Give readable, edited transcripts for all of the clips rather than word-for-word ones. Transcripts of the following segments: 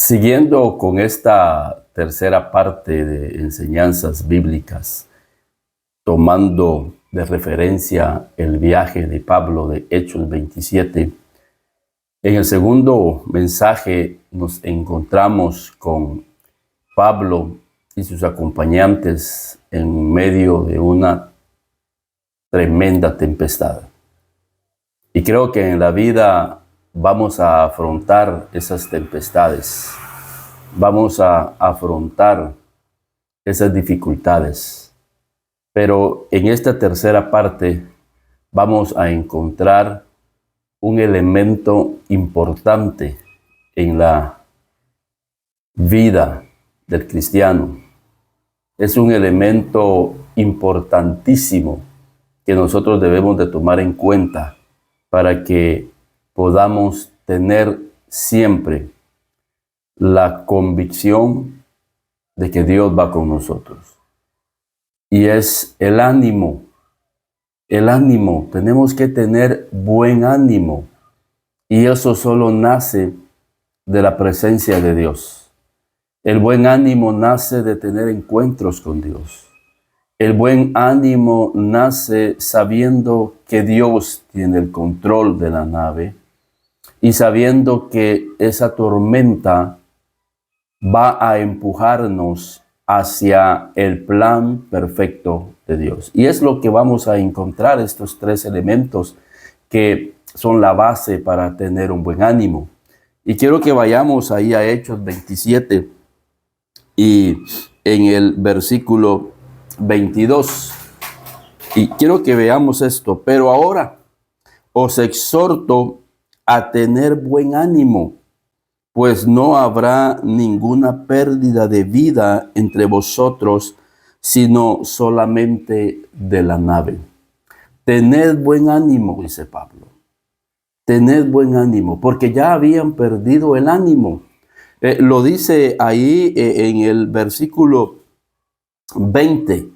Siguiendo con esta tercera parte de enseñanzas bíblicas, tomando de referencia el viaje de Pablo de Hechos 27, en el segundo mensaje nos encontramos con Pablo y sus acompañantes en medio de una tremenda tempestad. Y creo que en la vida vamos a afrontar esas tempestades, vamos a afrontar esas dificultades. Pero en esta tercera parte vamos a encontrar un elemento importante en la vida del cristiano. Es un elemento importantísimo que nosotros debemos de tomar en cuenta para que podamos tener siempre la convicción de que Dios va con nosotros. Y es el ánimo. El ánimo. Tenemos que tener buen ánimo. Y eso solo nace de la presencia de Dios. El buen ánimo nace de tener encuentros con Dios. El buen ánimo nace sabiendo que Dios tiene el control de la nave y sabiendo que esa tormenta va a empujarnos hacia el plan perfecto de Dios. Y es lo que vamos a encontrar, estos tres elementos que son la base para tener un buen ánimo. Y quiero que vayamos ahí a Hechos 27 y en el versículo 22. Y quiero que veamos esto. Pero ahora os exhorto a tener buen ánimo, pues no habrá ninguna pérdida de vida entre vosotros, sino solamente de la nave. Tened buen ánimo, dice Pablo. Tened buen ánimo, porque ya habían perdido el ánimo. Lo dice ahí en el versículo 20.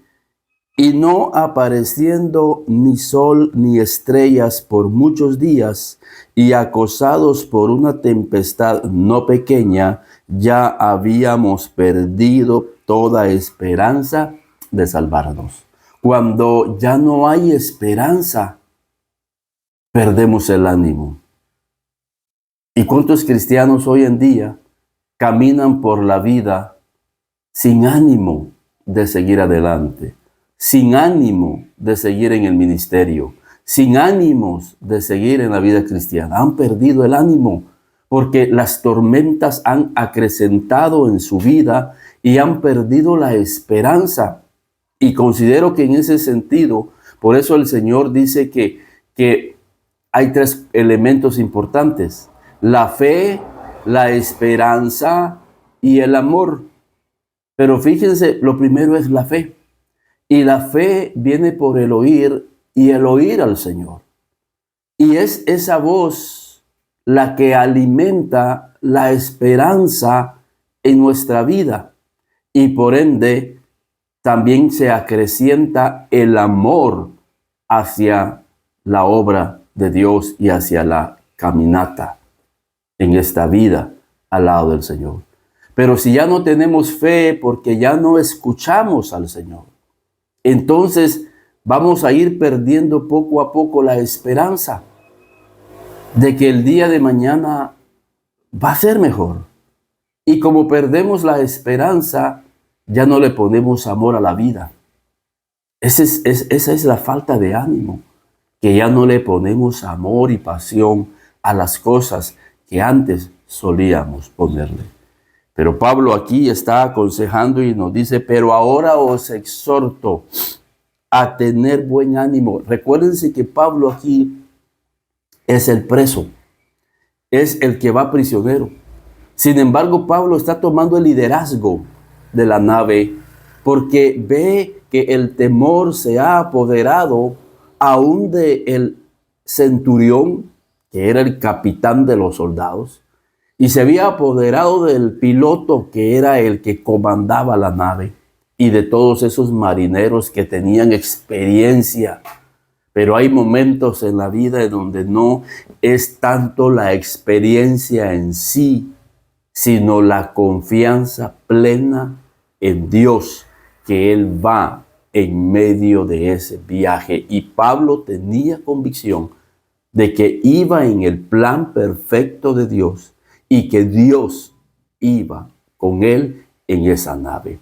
Y no apareciendo ni sol ni estrellas por muchos días, y acosados por una tempestad no pequeña, ya habíamos perdido toda esperanza de salvarnos. Cuando ya no hay esperanza, perdemos el ánimo. ¿Y cuántos cristianos hoy en día caminan por la vida sin ánimo de seguir adelante? Sin ánimo de seguir en el ministerio, sin ánimos de seguir en la vida cristiana? Han perdido el ánimo porque las tormentas han acrecentado en su vida y han perdido la esperanza. Y considero que en ese sentido, por eso el Señor dice que hay tres elementos importantes: la fe, la esperanza y el amor. Pero fíjense, lo primero es la fe. Y la fe viene por el oír y el oír al Señor. Y es esa voz la que alimenta la esperanza en nuestra vida. Y por ende, también se acrecienta el amor hacia la obra de Dios y hacia la caminata en esta vida al lado del Señor. Pero si ya no tenemos fe porque ya no escuchamos al Señor, entonces vamos a ir perdiendo poco a poco la esperanza de que el día de mañana va a ser mejor. Y como perdemos la esperanza, ya no le ponemos amor a la vida. Esa es la falta de ánimo, que ya no le ponemos amor y pasión a las cosas que antes solíamos ponerle. Pero Pablo aquí está aconsejando y nos dice: pero ahora os exhorto a tener buen ánimo. Recuérdense que Pablo aquí es el preso, es el que va prisionero. Sin embargo, Pablo está tomando el liderazgo de la nave porque ve que el temor se ha apoderado aún del centurión, que era el capitán de los soldados, y se había apoderado del piloto, que era el que comandaba la nave, y de todos esos marineros que tenían experiencia. Pero hay momentos en la vida en donde no es tanto la experiencia en sí, sino la confianza plena en Dios, que Él va en medio de ese viaje. Y Pablo tenía convicción de que iba en el plan perfecto de Dios y que Dios iba con él en esa nave.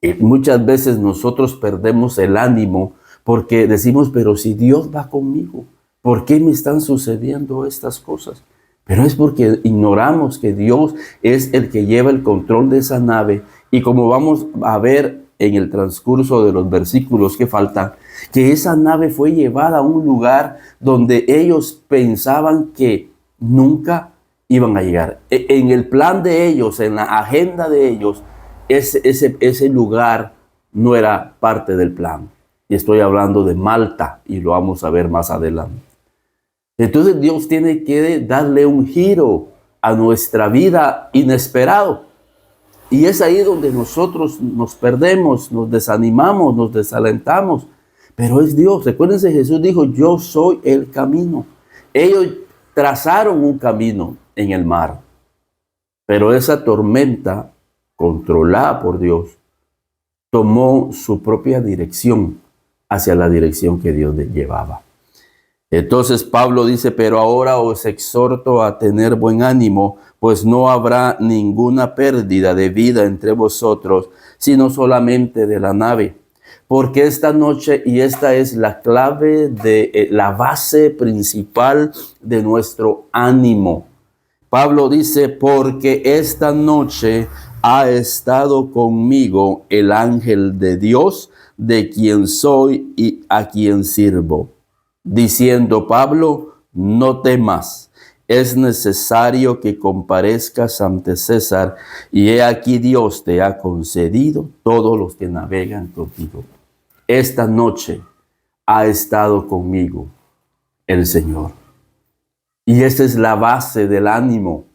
Y muchas veces nosotros perdemos el ánimo porque decimos, pero si Dios va conmigo, ¿por qué me están sucediendo estas cosas? Pero es porque ignoramos que Dios es el que lleva el control de esa nave, y como vamos a ver en el transcurso de los versículos que faltan, que esa nave fue llevada a un lugar donde ellos pensaban que nunca iban a llegar. En el plan de ellos, en la agenda de ellos, ese lugar no era parte del plan. Y estoy hablando de Malta, y lo vamos a ver más adelante. Entonces Dios tiene que darle un giro a nuestra vida inesperado. Y es ahí donde nosotros nos perdemos, nos desanimamos, nos desalentamos. Pero es Dios. Recuérdense, Jesús dijo, yo soy el camino. Ellos trazaron un camino en el mar, pero esa tormenta, controlada por Dios, tomó su propia dirección hacia la dirección que Dios le llevaba. Entonces Pablo dice, pero ahora os exhorto a tener buen ánimo, pues no habrá ninguna pérdida de vida entre vosotros, sino solamente de la nave. Porque esta noche, y esta es la clave de la base principal de nuestro ánimo. Pablo dice, porque esta noche ha estado conmigo el ángel de Dios, de quien soy y a quien sirvo. Diciendo Pablo, no temas, es necesario que comparezcas ante César, y he aquí Dios te ha concedido todos los que navegan contigo. Esta noche ha estado conmigo el Señor. Y esa es la base del ánimo.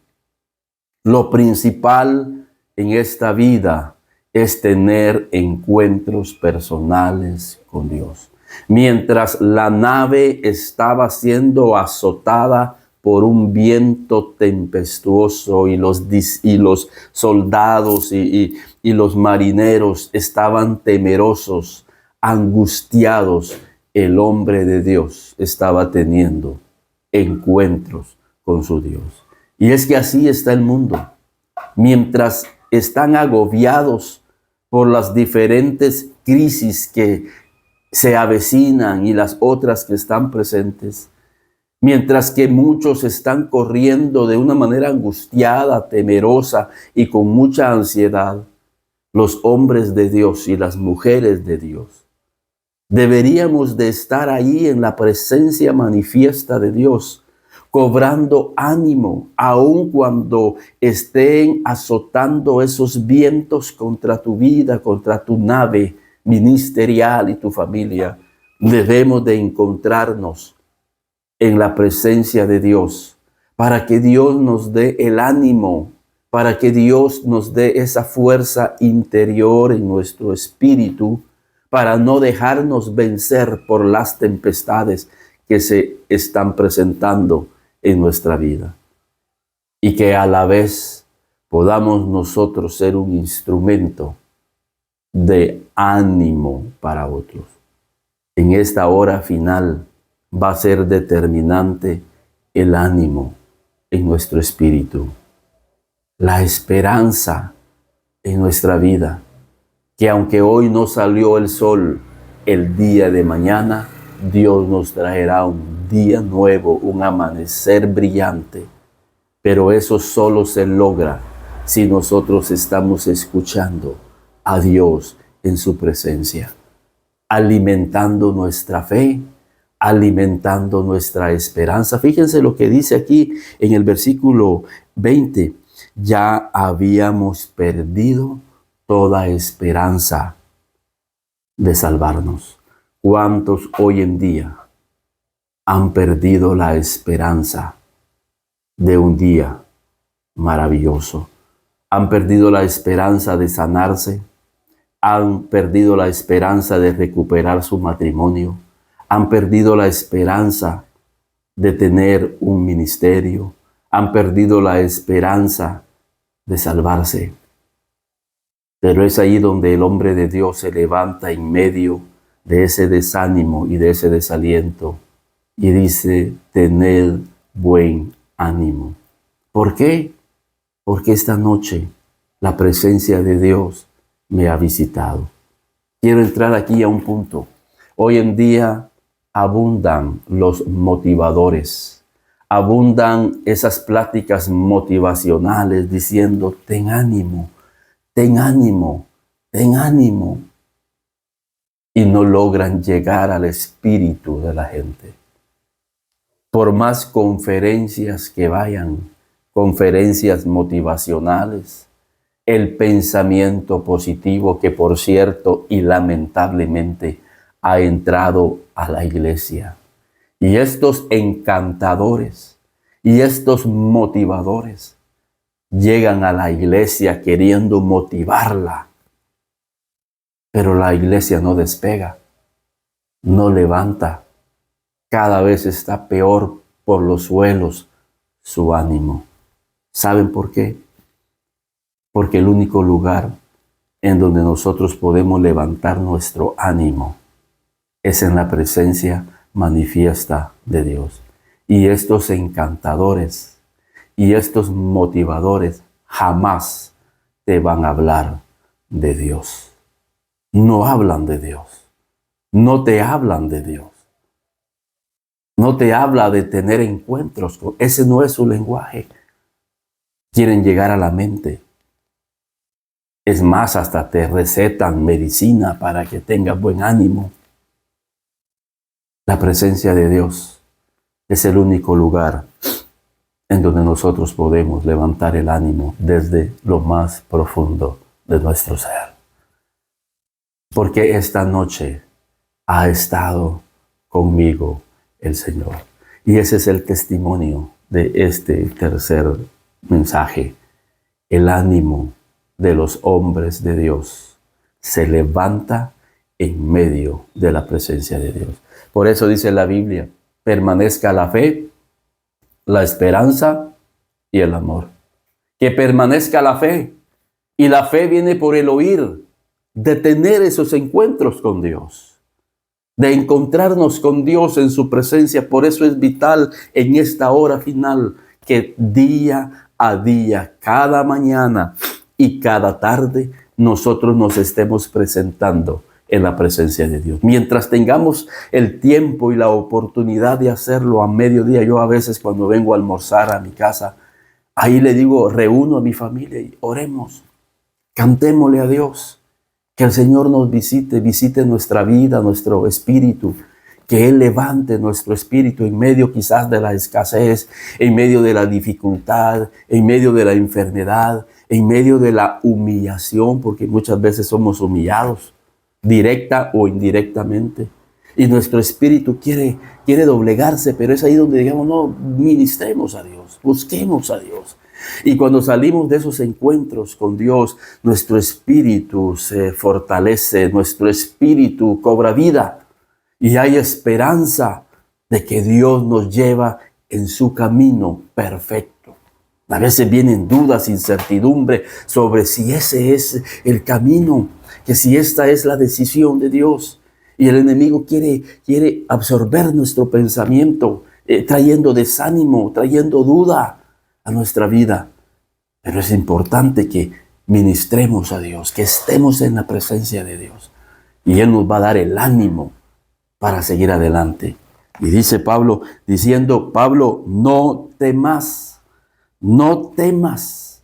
Lo principal en esta vida es tener encuentros personales con Dios. Mientras la nave estaba siendo azotada por un viento tempestuoso y los soldados y los marineros estaban temerosos, angustiados, el hombre de Dios estaba teniendo encuentros con su Dios. Y es que así está el mundo. Mientras están agobiados por las diferentes crisis que se avecinan y las otras que están presentes, mientras que muchos están corriendo de una manera angustiada, temerosa y con mucha ansiedad, los hombres de Dios y las mujeres de Dios deberíamos de estar ahí en la presencia manifiesta de Dios, cobrando ánimo, aun cuando estén azotando esos vientos contra tu vida, contra tu nave ministerial y tu familia. Debemos de encontrarnos en la presencia de Dios, para que Dios nos dé el ánimo, para que Dios nos dé esa fuerza interior en nuestro espíritu, para no dejarnos vencer por las tempestades que se están presentando en nuestra vida. Y que a la vez podamos nosotros ser un instrumento de ánimo para otros. En esta hora final va a ser determinante el ánimo en nuestro espíritu, la esperanza en nuestra vida, que aunque hoy no salió el sol, el día de mañana Dios nos traerá un día nuevo, un amanecer brillante. Pero eso solo se logra si nosotros estamos escuchando a Dios en su presencia, alimentando nuestra fe, alimentando nuestra esperanza. Fíjense lo que dice aquí en el versículo 20. Ya habíamos perdido toda esperanza de salvarnos. ¿Cuántos hoy en día han perdido la esperanza de un día maravilloso? Han perdido la esperanza de sanarse, han perdido la esperanza de recuperar su matrimonio, han perdido la esperanza de tener un ministerio, han perdido la esperanza de salvarse. Pero es ahí donde el hombre de Dios se levanta en medio de ese desánimo y de ese desaliento y dice: tened buen ánimo. ¿Por qué? Porque esta noche la presencia de Dios me ha visitado. Quiero entrar aquí a un punto. Hoy en día abundan los motivadores, abundan esas pláticas motivacionales diciendo: ten ánimo, ten ánimo, ten ánimo. Y no logran llegar al espíritu de la gente. Por más conferencias que vayan, conferencias motivacionales, el pensamiento positivo, que por cierto y lamentablemente ha entrado a la iglesia. Y estos encantadores y estos motivadores llegan a la iglesia queriendo motivarla, pero la iglesia no despega, no levanta. Cada vez está peor por los suelos su ánimo. ¿Saben por qué? Porque el único lugar en donde nosotros podemos levantar nuestro ánimo es en la presencia manifiesta de Dios. Y estos encantadores y estos motivadores jamás te van a hablar de Dios. No hablan de Dios. No te hablan de Dios. No te habla de tener encuentros con... Ese no es su lenguaje. Quieren llegar a la mente. Es más, hasta te recetan medicina para que tengas buen ánimo. La presencia de Dios es el único lugar en donde nosotros podemos levantar el ánimo desde lo más profundo de nuestro ser. Porque esta noche ha estado conmigo el Señor. Y ese es el testimonio de este tercer mensaje. El ánimo de los hombres de Dios se levanta en medio de la presencia de Dios. Por eso dice la Biblia: permanezca la fe, la esperanza y el amor. Que permanezca la fe. Y la fe viene por el oír, de tener esos encuentros con Dios, de encontrarnos con Dios en su presencia. Por eso es vital en esta hora final que día a día, cada mañana y cada tarde, nosotros nos estemos presentando en la presencia de Dios. Mientras tengamos el tiempo y la oportunidad de hacerlo a mediodía, yo a veces cuando vengo a almorzar a mi casa, ahí le digo, reúno a mi familia y oremos, cantémosle a Dios, que el Señor nos visite nuestra vida, nuestro espíritu, que Él levante nuestro espíritu en medio quizás de la escasez, en medio de la dificultad, en medio de la enfermedad, en medio de la humillación, porque muchas veces somos humillados, directa o indirectamente. Y nuestro espíritu quiere doblegarse, pero es ahí donde digamos, no, ministremos a Dios, busquemos a Dios. Y cuando salimos de esos encuentros con Dios, nuestro espíritu se fortalece, nuestro espíritu cobra vida. Y hay esperanza de que Dios nos lleva en su camino perfecto. A veces vienen dudas, incertidumbre sobre si ese es el camino, que si esta es la decisión de Dios. Y el enemigo quiere absorber nuestro pensamiento, trayendo desánimo, trayendo duda a nuestra vida. Pero es importante que ministremos a Dios, que estemos en la presencia de Dios. Y Él nos va a dar el ánimo para seguir adelante. Y dice Pablo, Pablo, no temas, no temas,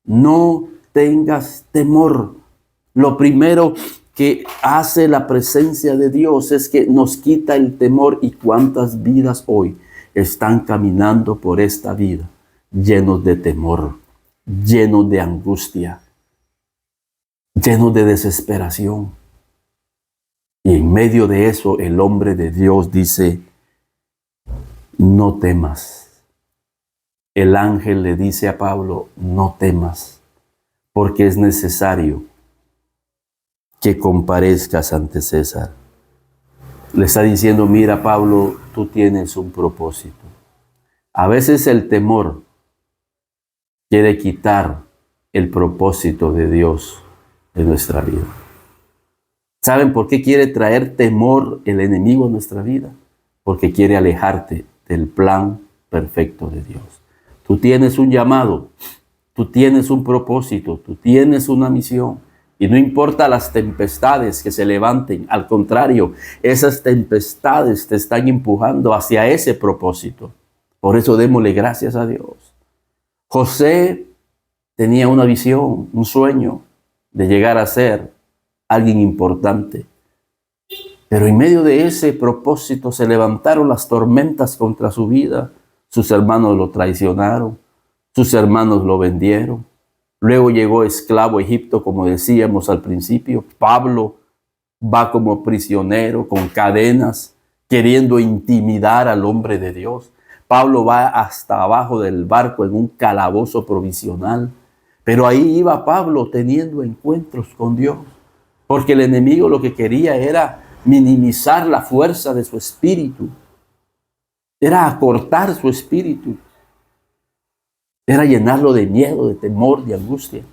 no tengas temor. Lo primero que hace la presencia de Dios es que nos quita el temor. ¿Y cuántas vidas hoy están caminando por esta vida llenos de temor, llenos de angustia, llenos de desesperación? Y en medio de eso el hombre de Dios dice, no temas. El ángel le dice a Pablo, no temas, porque es necesario que comparezcas ante César. Le está diciendo, mira Pablo, tú tienes un propósito. A veces el temor quiere quitar el propósito de Dios en nuestra vida. ¿Saben por qué quiere traer temor el enemigo a nuestra vida? Porque quiere alejarte del plan perfecto de Dios. Tú tienes un llamado, tú tienes un propósito, tú tienes una misión. Y no importa las tempestades que se levanten, al contrario, esas tempestades te están empujando hacia ese propósito. Por eso démosle gracias a Dios. José tenía una visión, un sueño de llegar a ser alguien importante. Pero en medio de ese propósito se levantaron las tormentas contra su vida. Sus hermanos lo traicionaron, sus hermanos lo vendieron. Luego llegó esclavo a Egipto, como decíamos al principio. Pablo va como prisionero con cadenas, queriendo intimidar al hombre de Dios. Pablo va hasta abajo del barco en un calabozo provisional. Pero ahí iba Pablo teniendo encuentros con Dios, porque el enemigo lo que quería era minimizar la fuerza de su espíritu, era acortar su espíritu, era llenarlo de miedo, de temor, de angustia.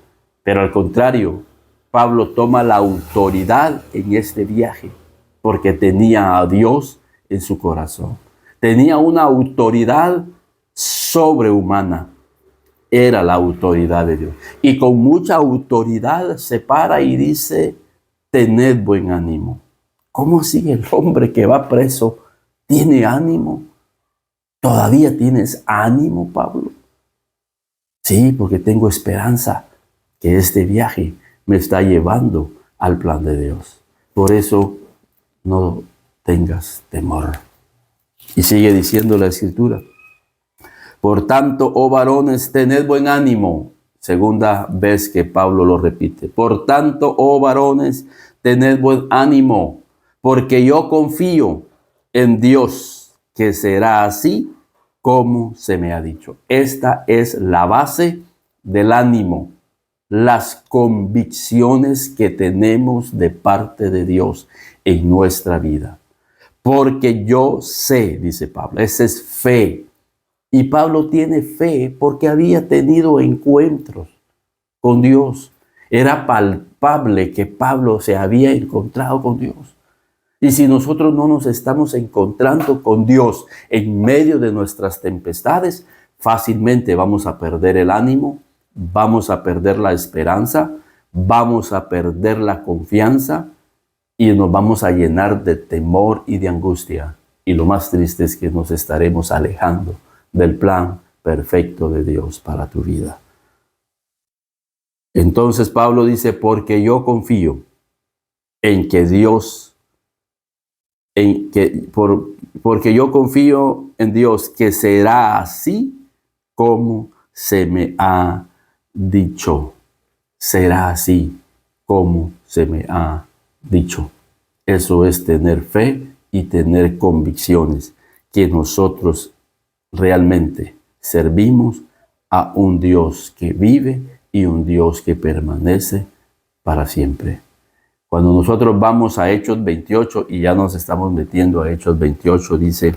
Pero al contrario, Pablo toma la autoridad en este viaje, porque tenía a Dios en su corazón. Tenía una autoridad sobrehumana. Era la autoridad de Dios. Y con mucha autoridad se para y dice, tened buen ánimo. ¿Cómo así el hombre que va preso tiene ánimo? ¿Todavía tienes ánimo, Pablo? Sí, porque tengo esperanza que este viaje me está llevando al plan de Dios. Por eso no tengas temor. Y sigue diciendo la Escritura. Por tanto, oh varones, tened buen ánimo. Segunda vez que Pablo lo repite. Por tanto, oh varones, tened buen ánimo, porque yo confío en Dios que será así como se me ha dicho. Esta es la base del ánimo, las convicciones que tenemos de parte de Dios en nuestra vida. Porque yo sé, dice Pablo, esa es fe. Y Pablo tiene fe porque había tenido encuentros con Dios. Era palpable que Pablo se había encontrado con Dios. Y si nosotros no nos estamos encontrando con Dios en medio de nuestras tempestades, fácilmente vamos a perder el ánimo, vamos a perder la esperanza, vamos a perder la confianza y nos vamos a llenar de temor y de angustia. Y lo más triste es que nos estaremos alejando del plan perfecto de Dios para tu vida. Entonces Pablo dice, porque yo confío en que Dios, porque yo confío en Dios que será así como se me ha dicho. Será así como se me ha dicho. Eso es tener fe y tener convicciones que nosotros realmente servimos a un Dios que vive y un Dios que permanece para siempre. Cuando nosotros vamos a Hechos 28 y ya nos estamos metiendo a Hechos 28, dice,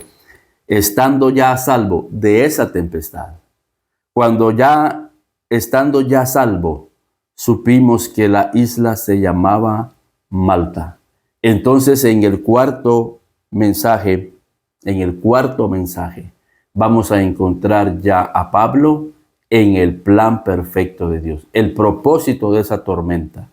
estando ya a salvo de esa tempestad, estando ya a salvo, supimos que la isla se llamaba Malta. Entonces en el cuarto mensaje, vamos a encontrar ya a Pablo en el plan perfecto de Dios. El propósito de esa tormenta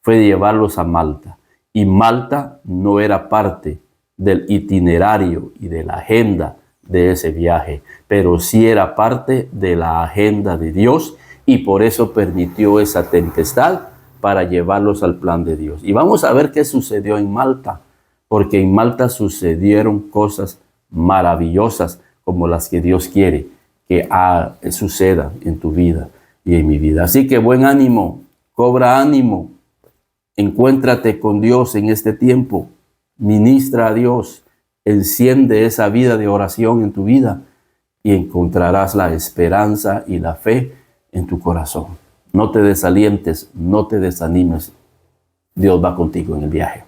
fue llevarlos a Malta. Y Malta no era parte del itinerario y de la agenda de ese viaje, pero sí era parte de la agenda de Dios y por eso permitió esa tempestad para llevarlos al plan de Dios. Y vamos a ver qué sucedió en Malta, porque en Malta sucedieron cosas maravillosas como las que Dios quiere que sucedan en tu vida y en mi vida. Así que buen ánimo, cobra ánimo, encuéntrate con Dios en este tiempo, ministra a Dios, enciende esa vida de oración en tu vida y encontrarás la esperanza y la fe en tu corazón. No te desalientes, no te desanimes. Dios va contigo en el viaje.